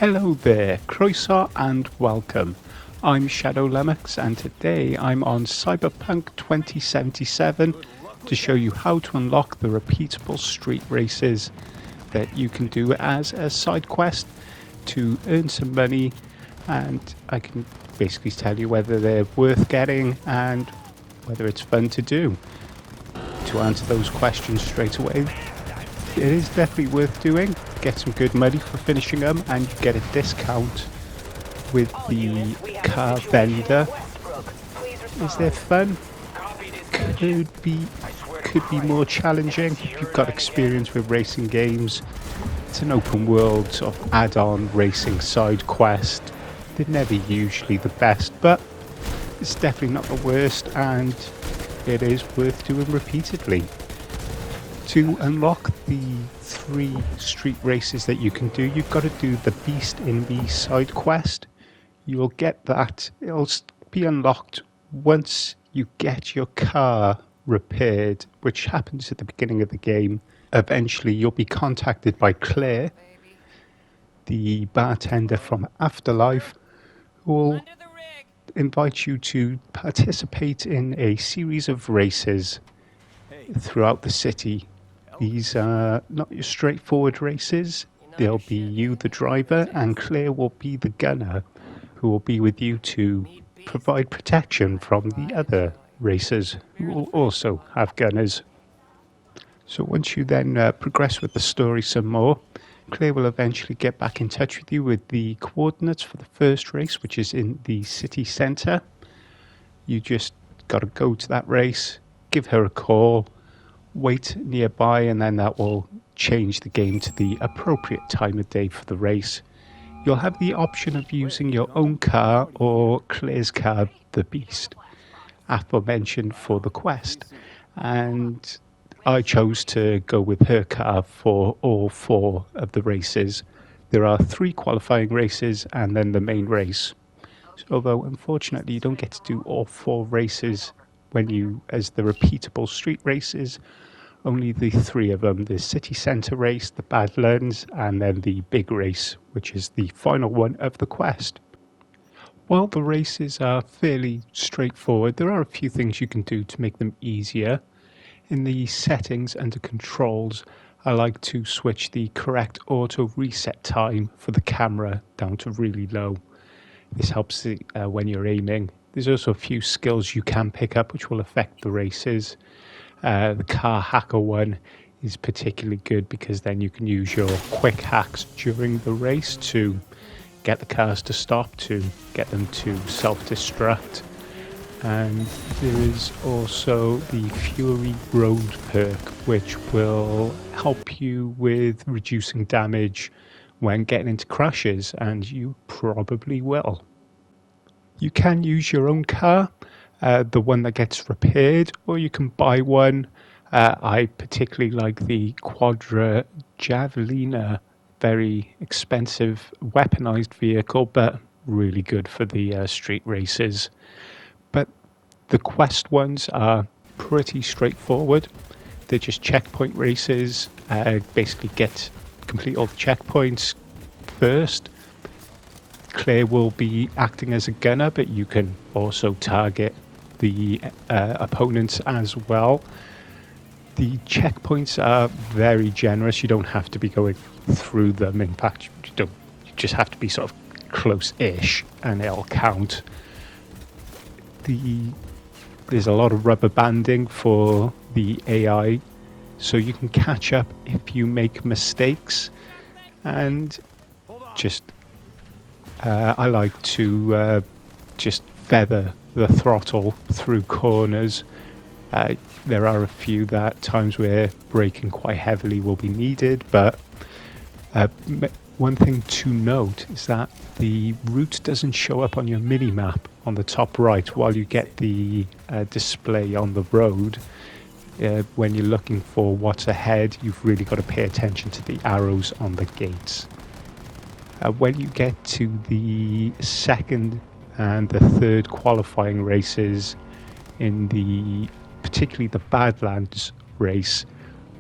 Hello there, Croissant and welcome. I'm Shadow Lummox and today I'm on Cyberpunk 2077 to show you how to unlock the repeatable street races that you can do as a side quest to earn some money, and I can basically tell you whether they're worth getting and whether it's fun to do. To answer those questions straight away, it is definitely worth doing. Get some good money for finishing them and you get a discount with the car vendor. Is there fun? Could be more challenging if you've got experience with racing games. It's an open world sort of add-on racing side quest. They're never usually the best, but it's definitely not the worst, and it is worth doing repeatedly. To unlock the 3 street races that you can do, you've got to do the Beast in Me side quest. You'll get that. It'll be unlocked once you get your car repaired, which happens at the beginning of the game. Eventually, you'll be contacted by Claire, the bartender from Afterlife, who will invite you to participate in a series of races throughout the city. These are not your straightforward races. There'll be you, the driver, and Claire will be the gunner, who will be with you to provide protection from the other racers, who will also have gunners. So once you then progress with the story some more, Claire will eventually get back in touch with you with the coordinates for the first race, which is in the city centre. You just got to go to that race, give her a call, wait nearby, and then that will change the game to the appropriate time of day for the race. You'll have the option of using your own car or Claire's car, the Beast, aforementioned for the quest, and I chose to go with her car for all 4 of the races. There are 3 qualifying races and then the main race. So, although unfortunately you don't get to do all 4 races as the repeatable street races, only the 3 of them, the city centre race, the Badlands, and then the big race, which is the final one of the quest. While the races are fairly straightforward, there are a few things you can do to make them easier. In the settings under controls, I like to switch the correct auto reset time for the camera down to really low. This helps when you're aiming. There's also a few skills you can pick up which will affect the races. The car hacker one is particularly good because then you can use your quick hacks during the race to get the cars to stop, to get them to self-destruct. And there is also the Fury Road perk, which will help you with reducing damage when getting into crashes, and you probably will. You can use your own car, the one that gets repaired, or you can buy one. I particularly like the Quadra Javelina, very expensive weaponized vehicle, but really good for the street races. But the quest ones are pretty straightforward. They're just checkpoint races. Basically complete all the checkpoints first. Claire will be acting as a gunner, but you can also target the opponents as well. The checkpoints are very generous. You don't have to be going through them. In fact, you just have to be sort of close-ish and it'll count. There's a lot of rubber banding for the AI, so you can catch up if you make mistakes. And just I like to just feather the throttle through corners. There are a few times where braking quite heavily will be needed, but one thing to note is that the route doesn't show up on your mini-map on the top right while you get the display on the road. When you're looking for what's ahead, you've really got to pay attention to the arrows on the gates. When you get to the second and the third qualifying races, particularly the Badlands race,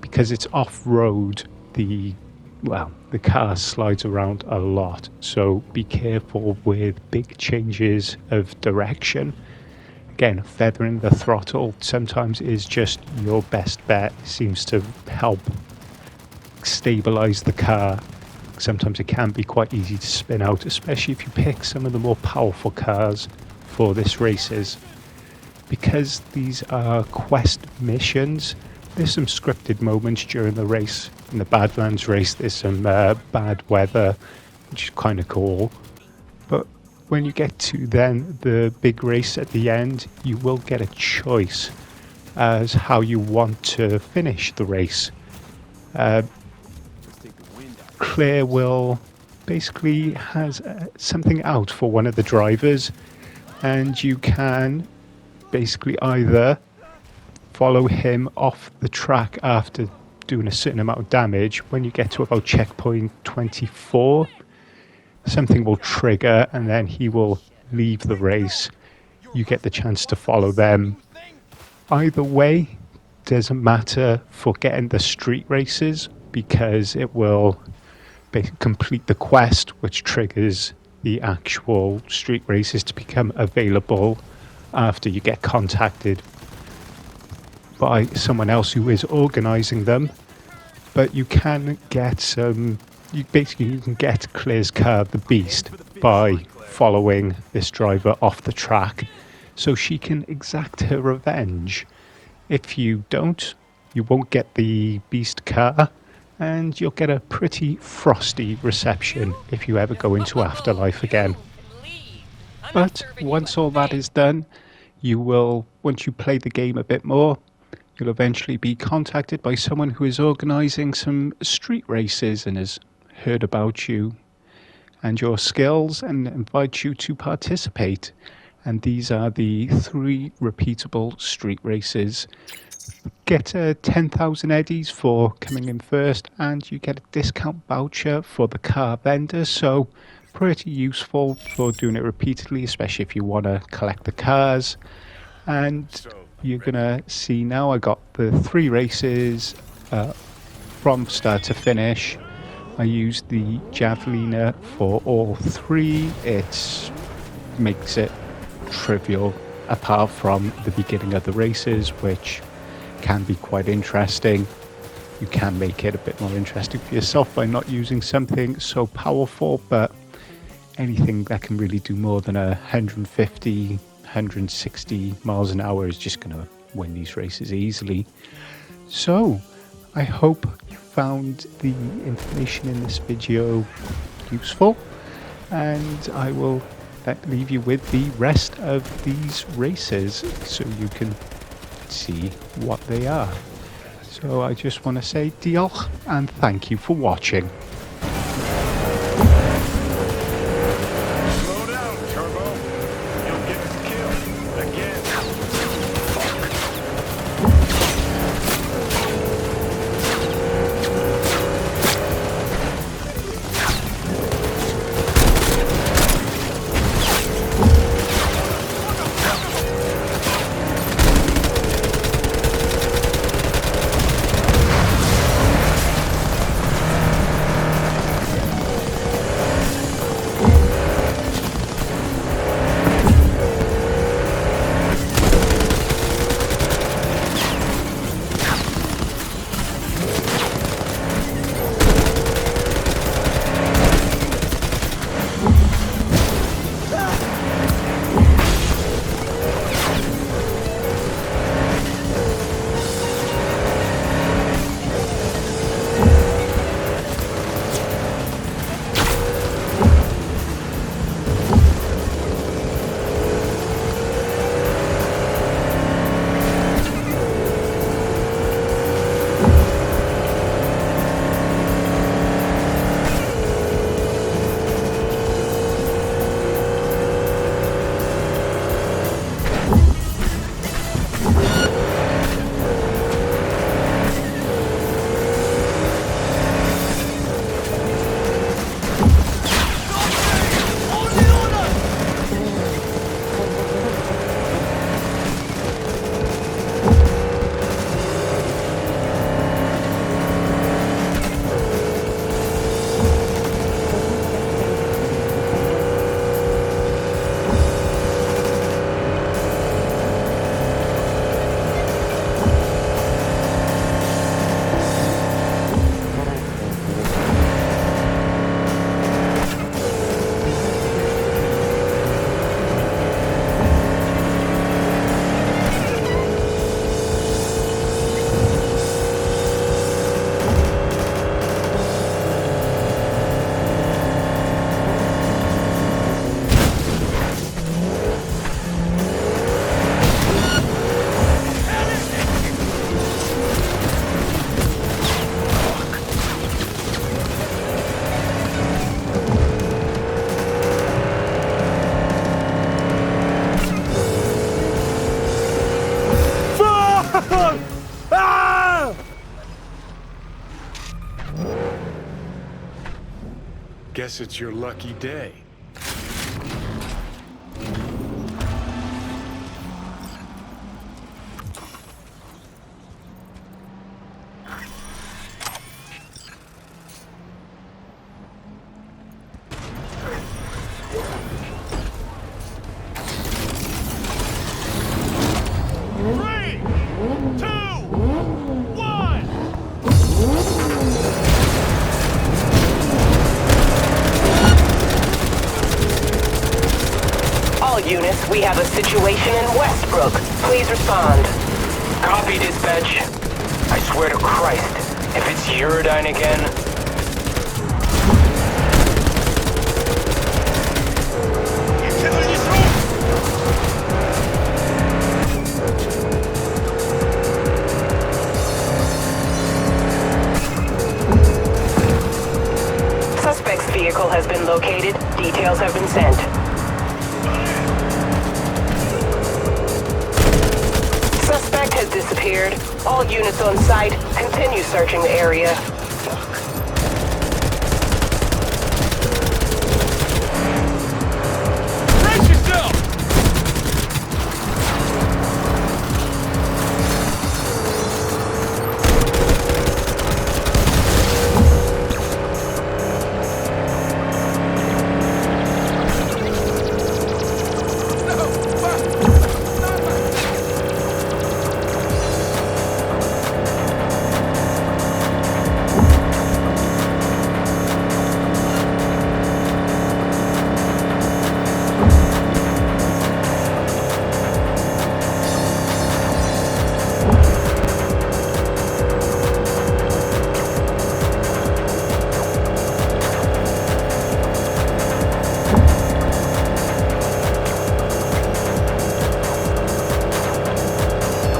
because it's off-road, the well, the car slides around a lot, so be careful with big changes of direction. Again, feathering the throttle sometimes is just your best bet. It seems to help stabilize the car. Sometimes it can be quite easy to spin out, especially if you pick some of the more powerful cars for this races. Because these are quest missions, there's some scripted moments during the race. In the Badlands race, there's some bad weather, which is kind of cool. But when you get to then the big race at the end, you will get a choice as how you want to finish the race. Claire will basically has something out for one of the drivers, and you can basically either follow him off the track after doing a certain amount of damage. When you get to about checkpoint 24, something will trigger and then he will leave the race. You get the chance to follow them. Either way, doesn't matter for getting the street races, because it will complete the quest, which triggers the actual street races to become available after you get contacted by someone else who is organizing them. But you can get some, you can get Claire's car, the Beast, by following this driver off the track, so she can exact her revenge. If you don't, you won't get the Beast car, and you'll get a pretty frosty reception if you ever go into Afterlife again. But once all that is done, you will, once you play the game a bit more, you'll eventually be contacted by someone who is organising some street races and has heard about you and your skills and invites you to participate. And these are the 3 repeatable street races. Get 10,000 eddies for coming in first, and you get a discount voucher for the car vendor, so pretty useful for doing it repeatedly, especially if you want to collect the cars. And you're gonna see now I got the 3 races from start to finish. I used the Javeliner for all 3. It makes it trivial apart from the beginning of the races, which can be quite interesting. You can make it a bit more interesting for yourself by not using something so powerful, but anything that can really do more than 150, 160 miles an hour is just going to win these races easily. So I hope you found the information in this video useful, and I will leave you with the rest of these races so you can see what they are. So I just want to say diolch and thank you for watching. Slow down, Turbo. You'll get killed again. Guess it's your lucky day. Units, we have a situation in Westbrook. Please respond. Copy, dispatch. I swear to Christ, if it's Uridine again... Suspect's vehicle has been located. Details have been sent. Suspect has disappeared. All units on site, continue searching the area. Brace yourself!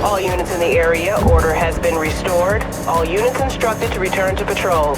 All units in the area, order has been restored. All units instructed to return to patrol.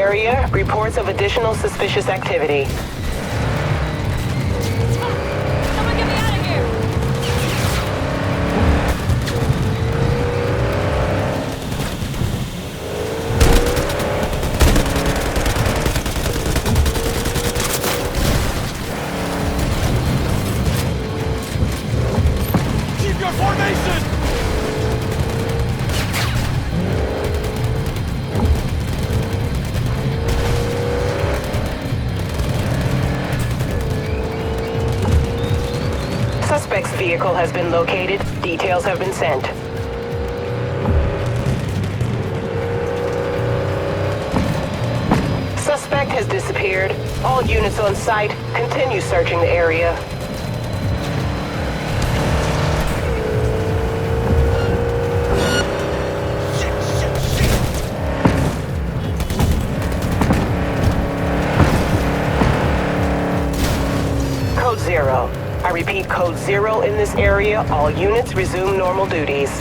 area. Reports of additional suspicious activity. Someone get me out of here! Keep your formation! Suspect's vehicle has been located. Details have been sent. Suspect has disappeared. All units on site, continue searching the area. Code 0. I repeat, Code 0 in this area. All units resume normal duties.